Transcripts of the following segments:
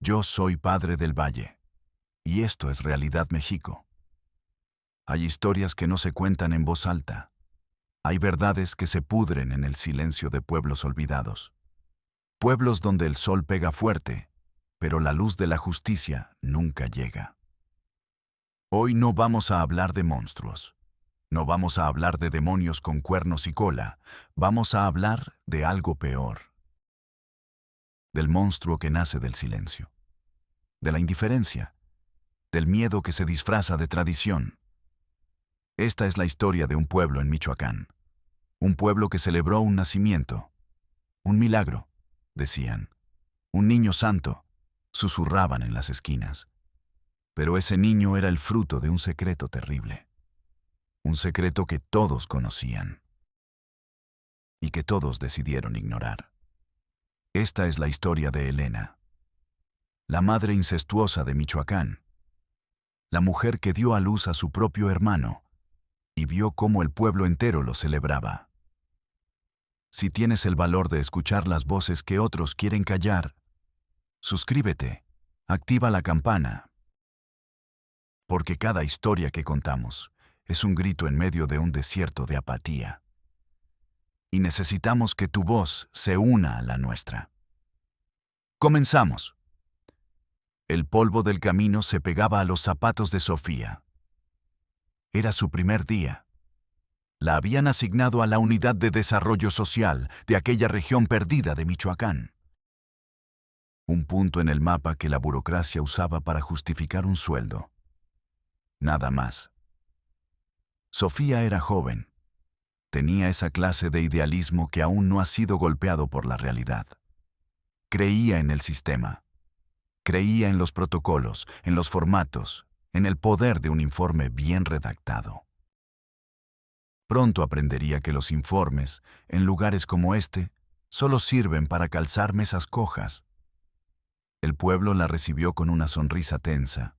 Yo soy Padre del Valle, y esto es Realidad México. Hay historias que no se cuentan en voz alta. Hay verdades que se pudren en el silencio de pueblos olvidados. Pueblos donde el sol pega fuerte, pero la luz de la justicia nunca llega. Hoy no vamos a hablar de monstruos. No vamos a hablar de demonios con cuernos y cola. Vamos a hablar de algo peor. Del monstruo que nace del silencio. De la indiferencia. Del miedo que se disfraza de tradición. Esta es la historia de un pueblo en Michoacán. Un pueblo que celebró un nacimiento. Un milagro, decían. Un niño santo, susurraban en las esquinas. Pero ese niño era el fruto de un secreto terrible. Un secreto que todos conocían. Y que todos decidieron ignorar. Esta es la historia de Elena. La madre incestuosa de Michoacán. La mujer que dio a luz a su propio hermano y vio cómo el pueblo entero lo celebraba. Si tienes el valor de escuchar las voces que otros quieren callar, suscríbete, activa la campana. Porque cada historia que contamos es un grito en medio de un desierto de apatía. Y necesitamos que tu voz se una a la nuestra. Comenzamos. El polvo del camino se pegaba a los zapatos de Sofía. Era su primer día. La habían asignado a la Unidad de Desarrollo Social de aquella región perdida de Michoacán. Un punto en el mapa que la burocracia usaba para justificar un sueldo. Nada más. Sofía era joven. Tenía esa clase de idealismo que aún no ha sido golpeado por la realidad. Creía en el sistema. Creía en los protocolos, en los formatos, en el poder de un informe bien redactado. Pronto aprendería que los informes, en lugares como este, solo sirven para calzar mesas cojas. El pueblo la recibió con una sonrisa tensa,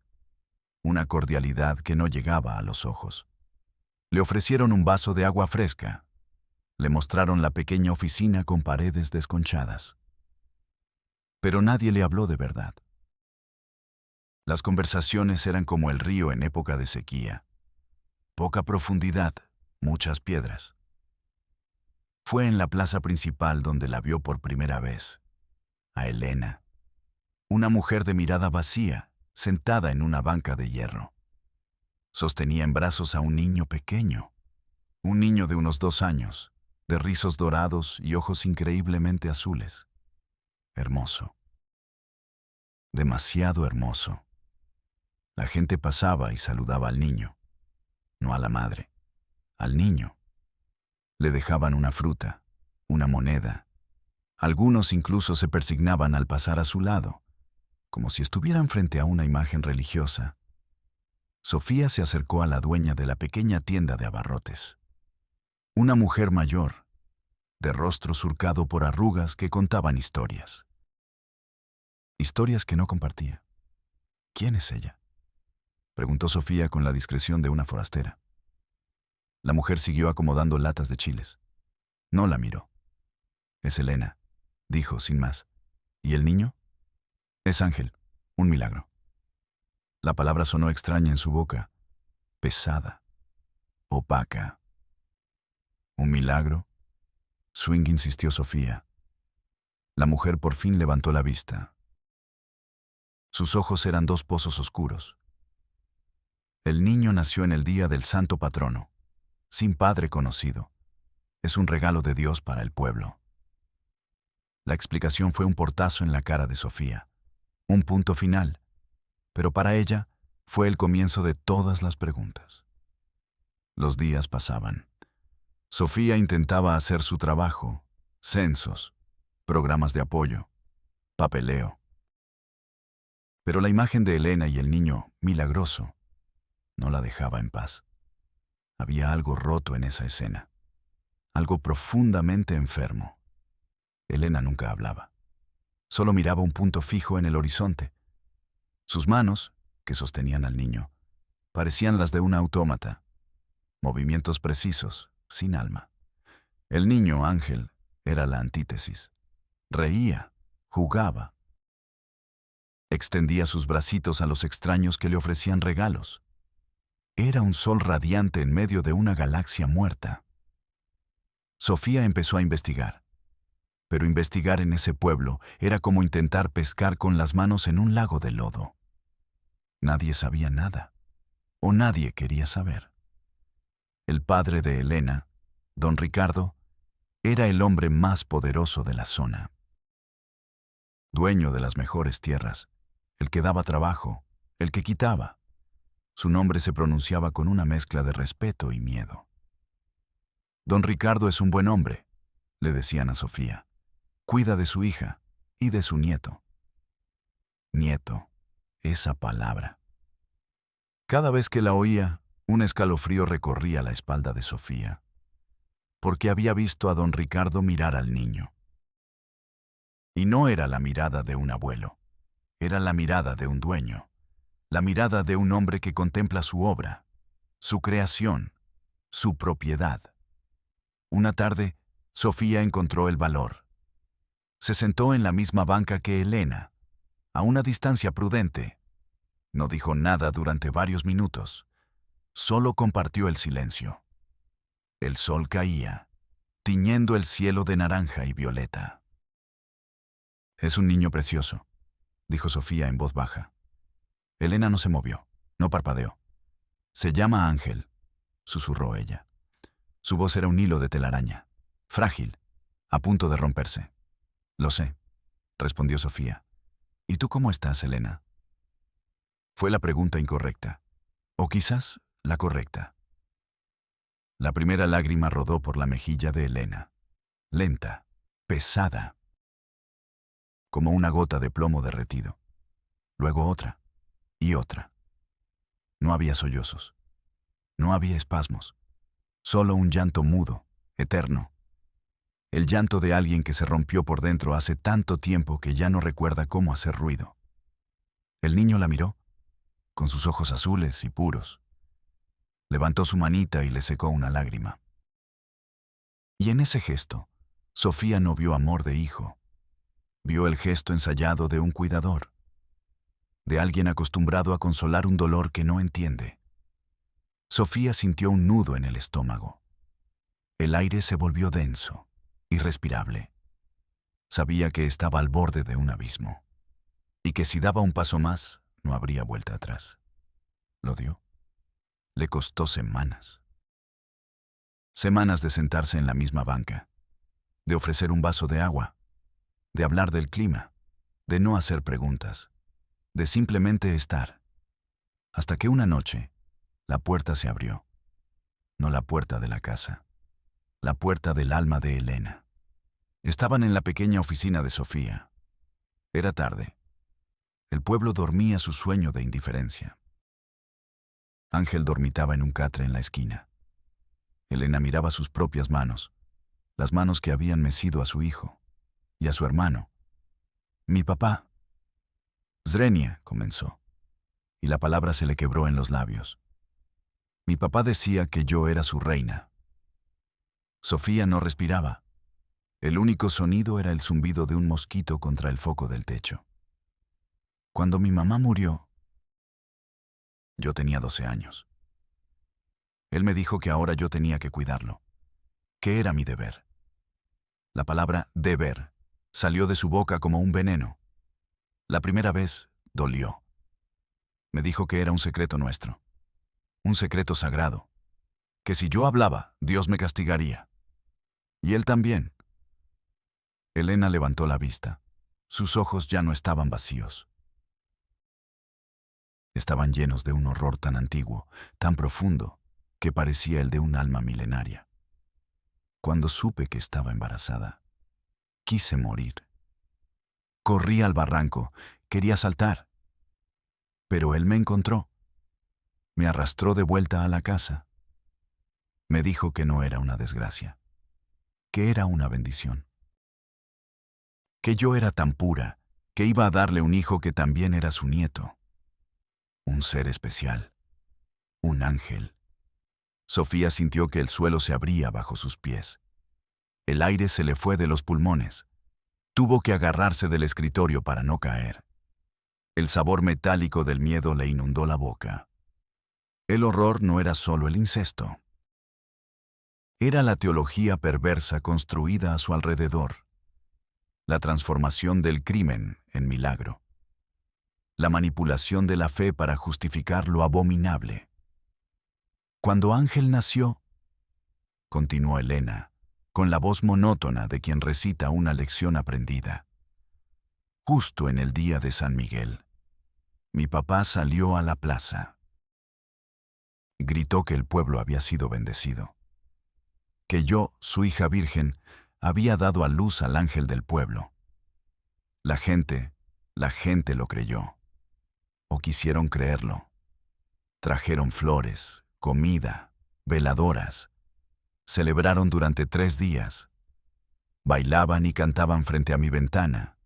una cordialidad que no llegaba a los ojos. Le ofrecieron un vaso de agua fresca. Le mostraron la pequeña oficina con paredes desconchadas. Pero nadie le habló de verdad. Las conversaciones eran como el río en época de sequía. Poca profundidad, muchas piedras. Fue en la plaza principal donde la vio por primera vez. A Elena. Una mujer de mirada vacía, sentada en una banca de hierro. Sostenía en brazos a un niño pequeño. Un niño de unos 2 años, de rizos dorados y ojos increíblemente azules. Hermoso. Demasiado hermoso. La gente pasaba y saludaba al niño. No a la madre, al niño. Le dejaban una fruta, una moneda. Algunos incluso se persignaban al pasar a su lado, como si estuvieran frente a una imagen religiosa. Sofía se acercó a la dueña de la pequeña tienda de abarrotes. Una mujer mayor, de rostro surcado por arrugas que contaban historias. Historias que no compartía. ¿Quién es ella?, preguntó Sofía con la discreción de una forastera. La mujer siguió acomodando latas de chiles. No la miró. Es Elena, dijo sin más. ¿Y el niño? Es Ángel, un milagro. La palabra sonó extraña en su boca, pesada, opaca. ¿Un milagro? Swing, insistió Sofía. La mujer por fin levantó la vista. Sus ojos eran 2 pozos oscuros. El niño nació en el día del santo patrono, sin padre conocido. Es un regalo de Dios para el pueblo. La explicación fue un portazo en la cara de Sofía, un punto final, pero para ella fue el comienzo de todas las preguntas. Los días pasaban. Sofía intentaba hacer su trabajo, censos, programas de apoyo, papeleo. Pero la imagen de Elena y el niño, milagroso, no la dejaba en paz. Había algo roto en esa escena, algo profundamente enfermo. Elena nunca hablaba. Solo miraba un punto fijo en el horizonte. Sus manos, que sostenían al niño, parecían las de un autómata. Movimientos precisos, sin alma. El niño, Ángel, era la antítesis. Reía, jugaba. Extendía sus bracitos a los extraños que le ofrecían regalos. Era un sol radiante en medio de una galaxia muerta. Sofía empezó a investigar. Pero investigar en ese pueblo era como intentar pescar con las manos en un lago de lodo. Nadie sabía nada, o nadie quería saber. El padre de Elena, don Ricardo, era el hombre más poderoso de la zona. Dueño de las mejores tierras, el que daba trabajo, el que quitaba. Su nombre se pronunciaba con una mezcla de respeto y miedo. Don Ricardo es un buen hombre, le decían a Sofía. Cuida de su hija y de su nieto. Nieto, esa palabra. Cada vez que la oía, un escalofrío recorría la espalda de Sofía, porque había visto a don Ricardo mirar al niño. Y no era la mirada de un abuelo, era la mirada de un dueño, la mirada de un hombre que contempla su obra, su creación, su propiedad. Una tarde, Sofía encontró el valor. Se sentó en la misma banca que Elena, a una distancia prudente. No dijo nada durante varios minutos, solo compartió el silencio. El sol caía, tiñendo el cielo de naranja y violeta. Es un niño precioso, dijo Sofía en voz baja. Elena no se movió, no parpadeó. Se llama Ángel, susurró ella. Su voz era un hilo de telaraña, frágil, a punto de romperse. Lo sé, respondió Sofía. ¿Y tú cómo estás, Elena? Fue la pregunta incorrecta, o quizás la correcta. La primera lágrima rodó por la mejilla de Elena, lenta, pesada, como una gota de plomo derretido. Luego otra, y otra. No había sollozos, no había espasmos, solo un llanto mudo, eterno. El llanto de alguien que se rompió por dentro hace tanto tiempo que ya no recuerda cómo hacer ruido. El niño la miró, con sus ojos azules y puros. Levantó su manita y le secó una lágrima. Y en ese gesto, Sofía no vio amor de hijo. Vio el gesto ensayado de un cuidador, de alguien acostumbrado a consolar un dolor que no entiende. Sofía sintió un nudo en el estómago. El aire se volvió denso, irrespirable. Sabía que estaba al borde de un abismo, y que si daba un paso más, no habría vuelta atrás. Lo dio. Le costó semanas. Semanas de sentarse en la misma banca, de ofrecer un vaso de agua, de hablar del clima, de no hacer preguntas, de simplemente estar. Hasta que una noche, la puerta se abrió. No la puerta de la casa, la puerta del alma de Elena. Estaban en la pequeña oficina de Sofía. Era tarde. El pueblo dormía su sueño de indiferencia. Ángel dormitaba en un catre en la esquina. Elena miraba sus propias manos, las manos que habían mecido a su hijo y a su hermano. Mi papá. Zrenia, comenzó, y la palabra se le quebró en los labios. Mi papá decía que yo era su reina. Sofía no respiraba. El único sonido era el zumbido de un mosquito contra el foco del techo. Cuando mi mamá murió, yo tenía 12 años. Él me dijo que ahora yo tenía que cuidarlo, que era mi deber. La palabra deber salió de su boca como un veneno. La primera vez dolió. Me dijo que era un secreto nuestro, un secreto sagrado, que si yo hablaba, Dios me castigaría. Y él también. Elena levantó la vista. Sus ojos ya no estaban vacíos. Estaban llenos de un horror tan antiguo, tan profundo, que parecía el de un alma milenaria. Cuando supe que estaba embarazada, quise morir. Corrí al barranco, quería saltar. Pero él me encontró. Me arrastró de vuelta a la casa. Me dijo que no era una desgracia, que era una bendición. Que yo era tan pura, que iba a darle un hijo que también era su nieto. Un ser especial, un ángel. Sofía sintió que el suelo se abría bajo sus pies. El aire se le fue de los pulmones. Tuvo que agarrarse del escritorio para no caer. El sabor metálico del miedo le inundó la boca. El horror no era solo el incesto. Era la teología perversa construida a su alrededor, la transformación del crimen en milagro, la manipulación de la fe para justificar lo abominable. Cuando Ángel nació, continuó Elena, con la voz monótona de quien recita una lección aprendida. Justo en el día de San Miguel, mi papá salió a la plaza. Gritó que el pueblo había sido bendecido, que yo, su hija virgen, había dado a luz al ángel del pueblo. La gente lo creyó, o quisieron creerlo. Trajeron flores, comida, veladoras. Celebraron durante 3 días. Bailaban y cantaban frente a mi ventana.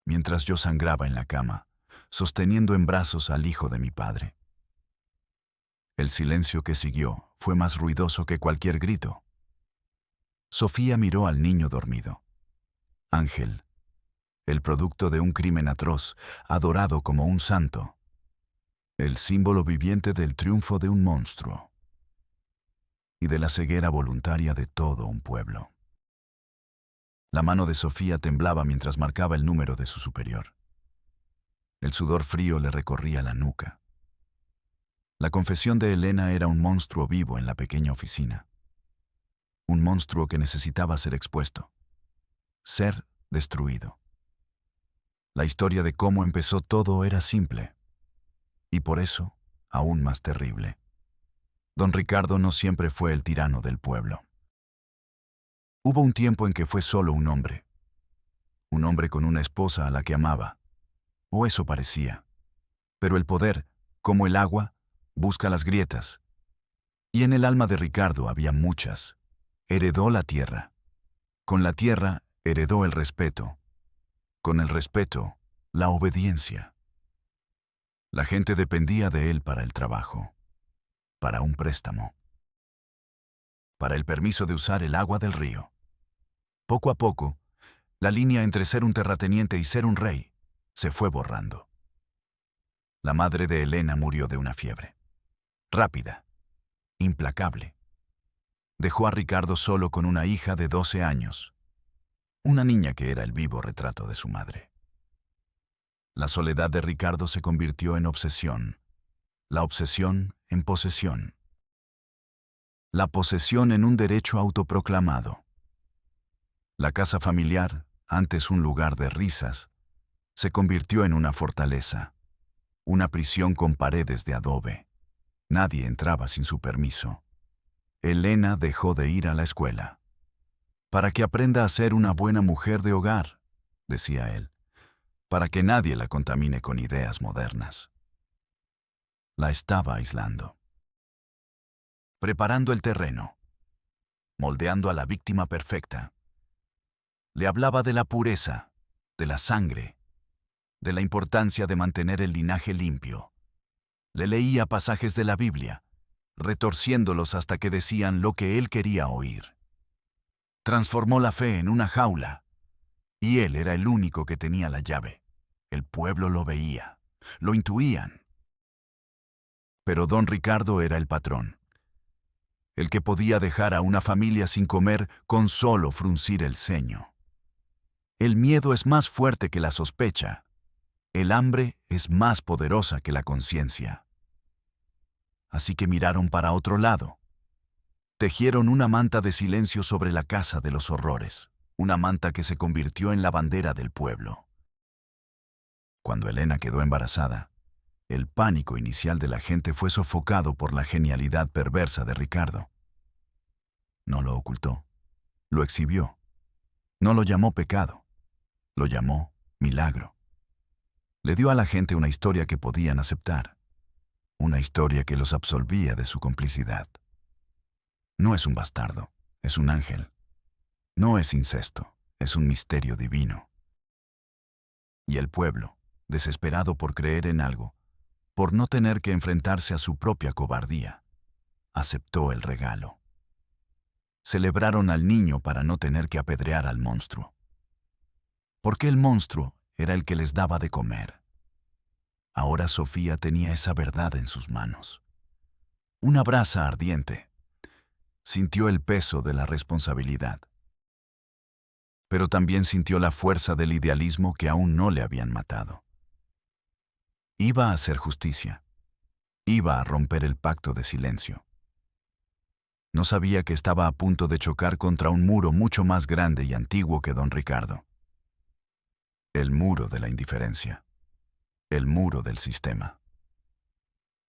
Mientras yo sangraba en la cama, sosteniendo en brazos al hijo de mi padre. El silencio que siguió fue más ruidoso que cualquier grito. Sofía miró al niño dormido. Ángel, el producto de un crimen atroz, adorado como un santo. El símbolo viviente del triunfo de un monstruo y de la ceguera voluntaria de todo un pueblo. La mano de Sofía temblaba mientras marcaba el número de su superior. El sudor frío le recorría la nuca. La confesión de Elena era un monstruo vivo en la pequeña oficina. Un monstruo que necesitaba ser expuesto, ser destruido. La historia de cómo empezó todo era simple, y por eso aún más terrible. Don Ricardo no siempre fue el tirano del pueblo. Hubo un tiempo en que fue solo un hombre con una esposa a la que amaba, o eso parecía. Pero el poder, como el agua, busca las grietas. Y en el alma de Ricardo había muchas. Heredó la tierra. Con la tierra heredó el respeto. Con el respeto, la obediencia. La gente dependía de él para el trabajo, para un préstamo, para el permiso de usar el agua del río. Poco a poco, la línea entre ser un terrateniente y ser un rey se fue borrando. La madre de Elena murió de una fiebre. Rápida, implacable. Dejó a Ricardo solo con una hija de 12 años, una niña que era el vivo retrato de su madre. La soledad de Ricardo se convirtió en obsesión, la obsesión en posesión, la posesión en un derecho autoproclamado. La casa familiar, antes un lugar de risas, se convirtió en una fortaleza, una prisión con paredes de adobe. Nadie entraba sin su permiso. Elena dejó de ir a la escuela. Para que aprenda a ser una buena mujer de hogar, decía él, para que nadie la contamine con ideas modernas. La estaba aislando. Preparando el terreno, moldeando a la víctima perfecta. Le hablaba de la pureza, de la sangre, de la importancia de mantener el linaje limpio. Le leía pasajes de la Biblia, retorciéndolos hasta que decían lo que él quería oír. Transformó la fe en una jaula, y él era el único que tenía la llave. El pueblo lo veía, lo intuían. Pero don Ricardo era el patrón, el que podía dejar a una familia sin comer con solo fruncir el ceño. El miedo es más fuerte que la sospecha. El hambre es más poderosa que la conciencia. Así que miraron para otro lado. Tejieron una manta de silencio sobre la casa de los horrores, una manta que se convirtió en la bandera del pueblo. Cuando Elena quedó embarazada, el pánico inicial de la gente fue sofocado por la genialidad perversa de Ricardo. No lo ocultó, lo exhibió. No lo llamó pecado, lo llamó milagro. Le dio a la gente una historia que podían aceptar, una historia que los absolvía de su complicidad. No es un bastardo, es un ángel. No es incesto, es un misterio divino. Y el pueblo, desesperado por creer en algo, por no tener que enfrentarse a su propia cobardía, aceptó el regalo. Celebraron al niño para no tener que apedrear al monstruo. Porque el monstruo era el que les daba de comer. Ahora Sofía tenía esa verdad en sus manos. Una brasa ardiente. Sintió el peso de la responsabilidad. Pero también sintió la fuerza del idealismo que aún no le habían matado. Iba a hacer justicia. Iba a romper el pacto de silencio. No sabía que estaba a punto de chocar contra un muro mucho más grande y antiguo que don Ricardo. El muro de la indiferencia. El muro del sistema.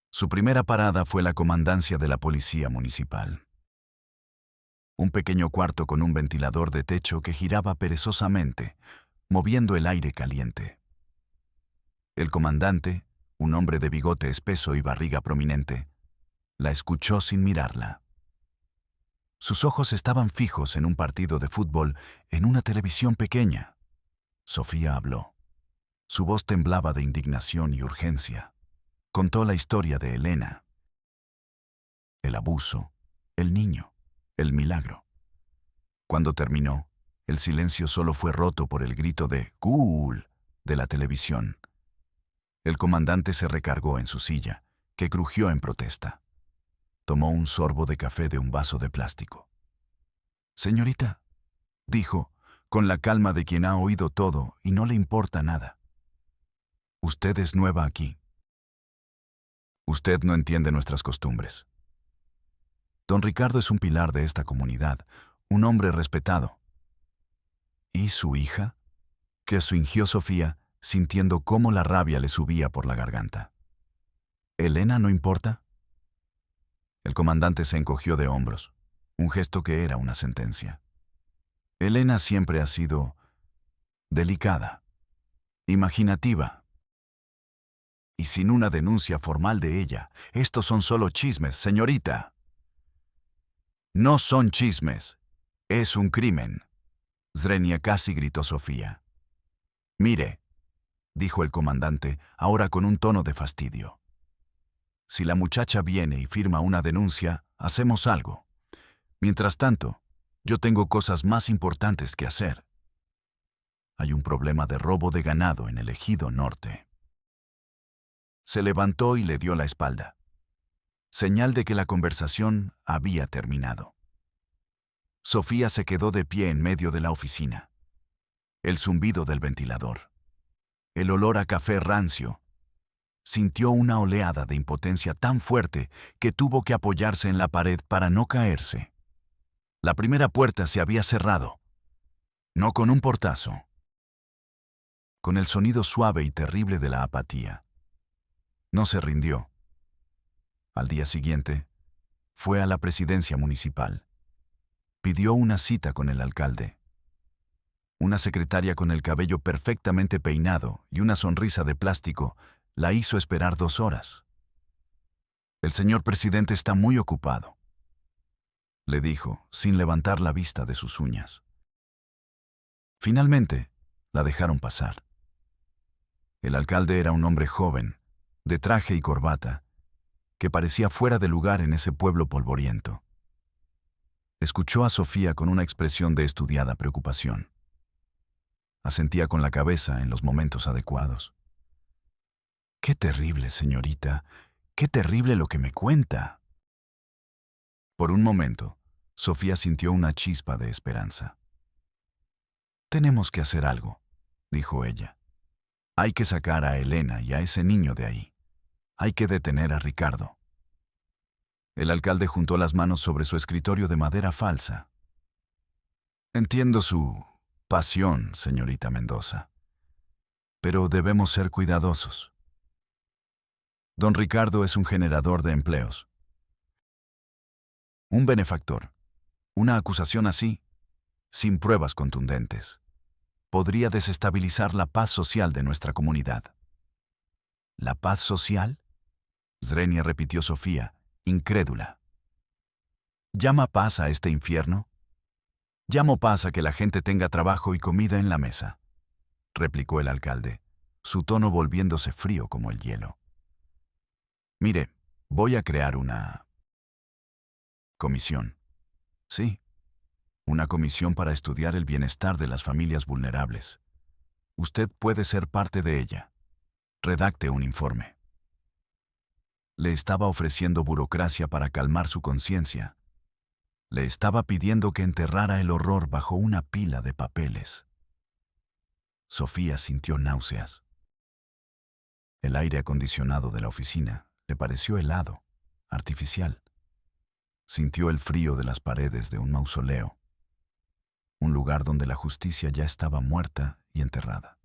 Su primera parada fue la comandancia de la policía municipal. Un pequeño cuarto con un ventilador de techo que giraba perezosamente, moviendo el aire caliente. El comandante, un hombre de bigote espeso y barriga prominente, la escuchó sin mirarla. Sus ojos estaban fijos en un partido de fútbol en una televisión pequeña. Sofía habló. Su voz temblaba de indignación y urgencia. Contó la historia de Elena. El abuso, el niño, el milagro. Cuando terminó, el silencio solo fue roto por el grito de «¡Ghoul!» de la televisión. El comandante se recargó en su silla, que crujió en protesta. Tomó un sorbo de café de un vaso de plástico. «Señorita», dijo, con la calma de quien ha oído todo y no le importa nada. «Usted es nueva aquí. Usted no entiende nuestras costumbres. Don Ricardo es un pilar de esta comunidad, un hombre respetado». «¿Y su hija?», que fingió Sofía, sintiendo cómo la rabia le subía por la garganta. «¿Elena no importa?». El comandante se encogió de hombros, un gesto que era una sentencia. Elena siempre ha sido delicada, imaginativa. Y sin una denuncia formal de ella, estos son solo chismes, señorita. No son chismes, es un crimen. Zrenia casi gritó Sofía. «Mire», dijo el comandante, ahora con un tono de fastidio. «Si la muchacha viene y firma una denuncia, hacemos algo. Mientras tanto, yo tengo cosas más importantes que hacer. Hay un problema de robo de ganado en el ejido norte». Se levantó y le dio la espalda. Señal de que la conversación había terminado. Sofía se quedó de pie en medio de la oficina. El zumbido del ventilador. El olor a café rancio. Sintió una oleada de impotencia tan fuerte que tuvo que apoyarse en la pared para no caerse. La primera puerta se había cerrado. No con un portazo. Con el sonido suave y terrible de la apatía. No se rindió. Al día siguiente, fue a la presidencia municipal. Pidió una cita con el alcalde. Una secretaria con el cabello perfectamente peinado y una sonrisa de plástico la hizo esperar 2 horas. «El señor presidente está muy ocupado», le dijo, sin levantar la vista de sus uñas. Finalmente, la dejaron pasar. El alcalde era un hombre joven, de traje y corbata, que parecía fuera de lugar en ese pueblo polvoriento. Escuchó a Sofía con una expresión de estudiada preocupación. Asentía con la cabeza en los momentos adecuados. «Qué terrible, señorita, qué terrible lo que me cuenta». Por un momento, Sofía sintió una chispa de esperanza. «Tenemos que hacer algo», dijo ella. «Hay que sacar a Elena y a ese niño de ahí. Hay que detener a Ricardo». El alcalde juntó las manos sobre su escritorio de madera falsa. «Entiendo su pasión, señorita Mendoza. Pero debemos ser cuidadosos. Don Ricardo es un generador de empleos. Un benefactor. Una acusación así, sin pruebas contundentes, podría desestabilizar la paz social de nuestra comunidad». «¿La paz social?», Zrenia repitió Sofía, incrédula. «¿Llama paz a este infierno?». «Llamo paz a que la gente tenga trabajo y comida en la mesa», replicó el alcalde, su tono volviéndose frío como el hielo. «Mire, voy a crear una comisión. Sí, una comisión para estudiar el bienestar de las familias vulnerables. Usted puede ser parte de ella. Redacte un informe. Le estaba ofreciendo burocracia para calmar su conciencia. Le estaba pidiendo que enterrara el horror bajo una pila de papeles. Sofía sintió náuseas. El aire acondicionado de la oficina le pareció helado, artificial. Sintió el frío de las paredes de un mausoleo, un lugar donde la justicia ya estaba muerta y enterrada.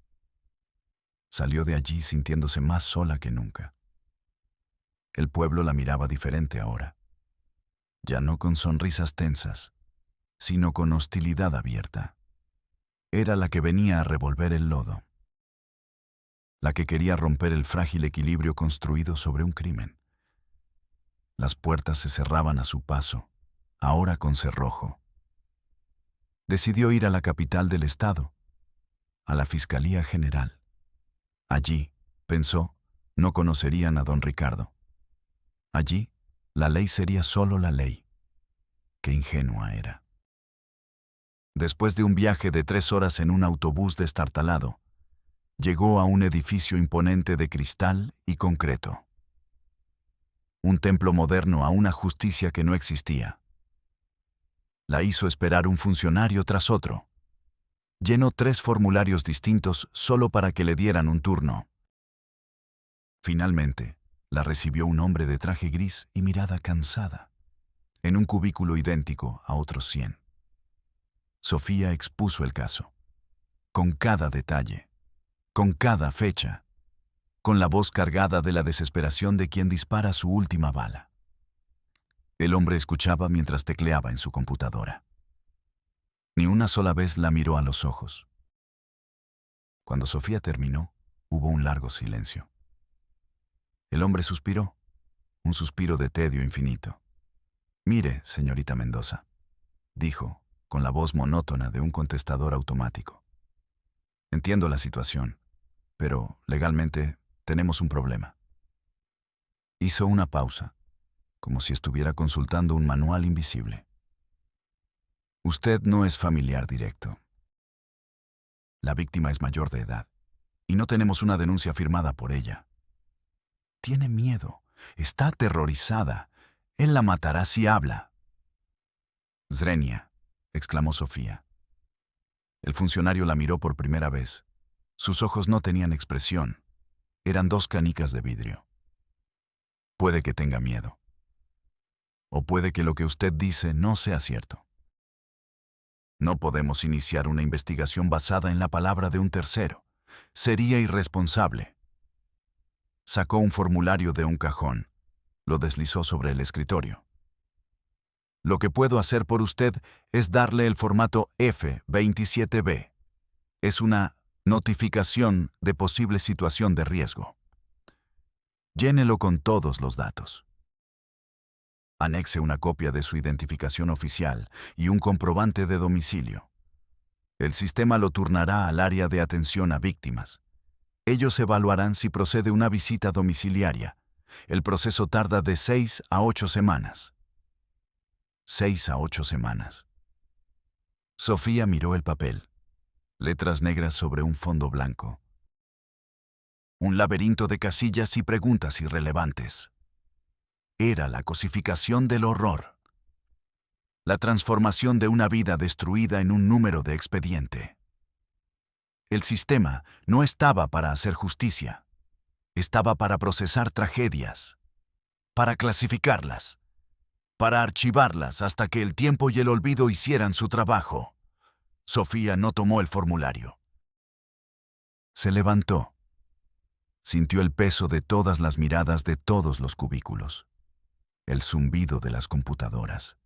Salió de allí sintiéndose más sola que nunca. El pueblo la miraba diferente ahora, ya no con sonrisas tensas, sino con hostilidad abierta. Era la que venía a revolver el lodo, la que quería romper el frágil equilibrio construido sobre un crimen. Las puertas se cerraban a su paso, ahora con cerrojo. Decidió ir a la capital del estado, a la Fiscalía General. Allí, pensó, no conocerían a don Ricardo. Allí, la ley sería solo la ley. Qué ingenua era. Después de un viaje de 3 horas en un autobús destartalado, llegó a un edificio imponente de cristal y concreto. Un templo moderno a una justicia que no existía. La hizo esperar un funcionario tras otro. Llenó 3 formularios distintos solo para que le dieran un turno. Finalmente, la recibió un hombre de traje gris y mirada cansada, en un cubículo idéntico a otros 100. Sofía expuso el caso, con cada detalle, con cada fecha, con la voz cargada de la desesperación de quien dispara su última bala. El hombre escuchaba mientras tecleaba en su computadora. Ni una sola vez la miró a los ojos. Cuando Sofía terminó, hubo un largo silencio. El hombre suspiró, un suspiro de tedio infinito. «Mire, señorita Mendoza», dijo, con la voz monótona de un contestador automático. «Entiendo la situación, pero legalmente tenemos un problema». Hizo una pausa, como si estuviera consultando un manual invisible. «Usted no es familiar directo. La víctima es mayor de edad, y no tenemos una denuncia firmada por ella. Tiene miedo, está aterrorizada. Él la matará si habla». «Zrenia», exclamó Sofía. El funcionario la miró por primera vez. Sus ojos no tenían expresión. Eran 2 canicas de vidrio. «Puede que tenga miedo. O puede que lo que usted dice no sea cierto. No podemos iniciar una investigación basada en la palabra de un tercero. Sería irresponsable». Sacó un formulario de un cajón. Lo deslizó sobre el escritorio. «Lo que puedo hacer por usted es darle el formato F27B. Es una notificación de posible situación de riesgo. Llénelo con todos los datos. Anexe una copia de su identificación oficial y un comprobante de domicilio. El sistema lo turnará al área de atención a víctimas. Ellos evaluarán si procede una visita domiciliaria. El proceso tarda de 6 a 8 semanas. 6 a 8 semanas. Sofía miró el papel. Letras negras sobre un fondo blanco. Un laberinto de casillas y preguntas irrelevantes. Era la cosificación del horror. La transformación de una vida destruida en un número de expediente. El sistema no estaba para hacer justicia. Estaba para procesar tragedias, para clasificarlas, para archivarlas hasta que el tiempo y el olvido hicieran su trabajo. Sofía no tomó el formulario. Se levantó. Sintió el peso de todas las miradas de todos los cubículos. El zumbido de las computadoras.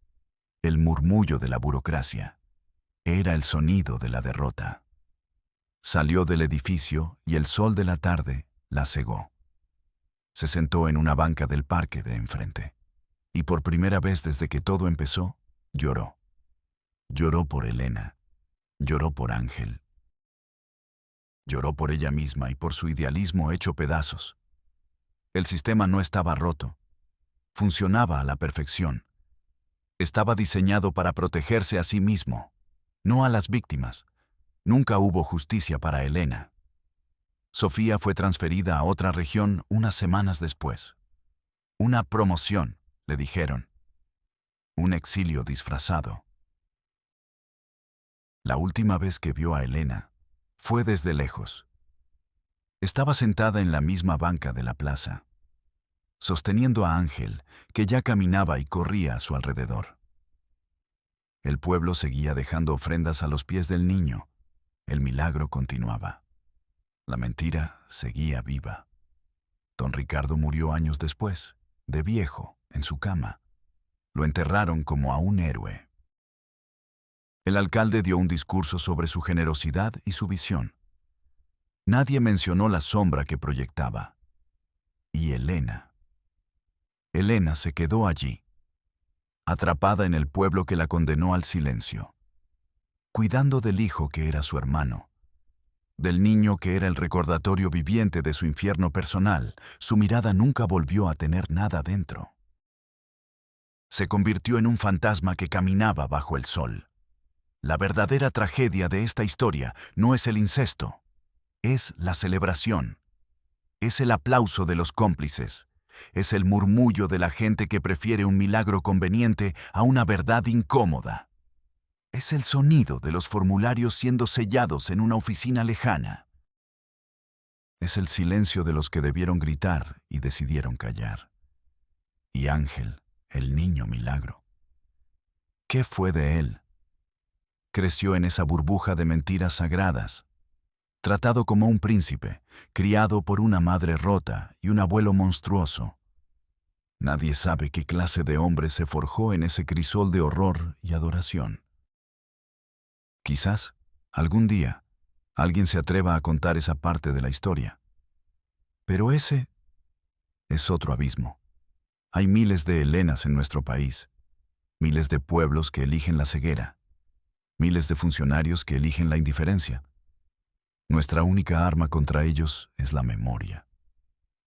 El murmullo de la burocracia. Era el sonido de la derrota. Salió del edificio y el sol de la tarde la cegó. Se sentó en una banca del parque de enfrente. Y por primera vez desde que todo empezó, lloró. Lloró por Elena. Lloró por Ángel. Lloró por ella misma y por su idealismo hecho pedazos. El sistema no estaba roto. Funcionaba a la perfección. Estaba diseñado para protegerse a sí mismo, no a las víctimas. Nunca hubo justicia para Elena. Sofía fue transferida a otra región unas semanas después. Una promoción, le dijeron. Un exilio disfrazado. La última vez que vio a Elena fue desde lejos. Estaba sentada en la misma banca de la plaza, sosteniendo a Ángel, que ya caminaba y corría a su alrededor. El pueblo seguía dejando ofrendas a los pies del niño. El milagro continuaba. La mentira seguía viva. Don Ricardo murió años después, de viejo, en su cama. Lo enterraron como a un héroe. El alcalde dio un discurso sobre su generosidad y su visión. Nadie mencionó la sombra que proyectaba. Y Elena. Elena se quedó allí, atrapada en el pueblo que la condenó al silencio, cuidando del hijo que era su hermano, del niño que era el recordatorio viviente de su infierno personal. Su mirada nunca volvió a tener nada dentro. Se convirtió en un fantasma que caminaba bajo el sol. La verdadera tragedia de esta historia no es el incesto, es la celebración, es el aplauso de los cómplices, es el murmullo de la gente que prefiere un milagro conveniente a una verdad incómoda. Es el sonido de los formularios siendo sellados en una oficina lejana. Es el silencio de los que debieron gritar y decidieron callar. Y Ángel, el niño milagro. ¿Qué fue de él? Creció en esa burbuja de mentiras sagradas, tratado como un príncipe, criado por una madre rota y un abuelo monstruoso. Nadie sabe qué clase de hombre se forjó en ese crisol de horror y adoración. Quizás, algún día, alguien se atreva a contar esa parte de la historia. Pero ese es otro abismo. Hay miles de Elenas en nuestro país, miles de pueblos que eligen la ceguera, miles de funcionarios que eligen la indiferencia. Nuestra única arma contra ellos es la memoria,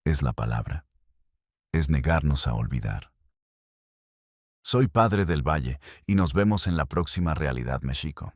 es la palabra, es negarnos a olvidar. Soy Padre del Valle y nos vemos en la próxima Realidad México.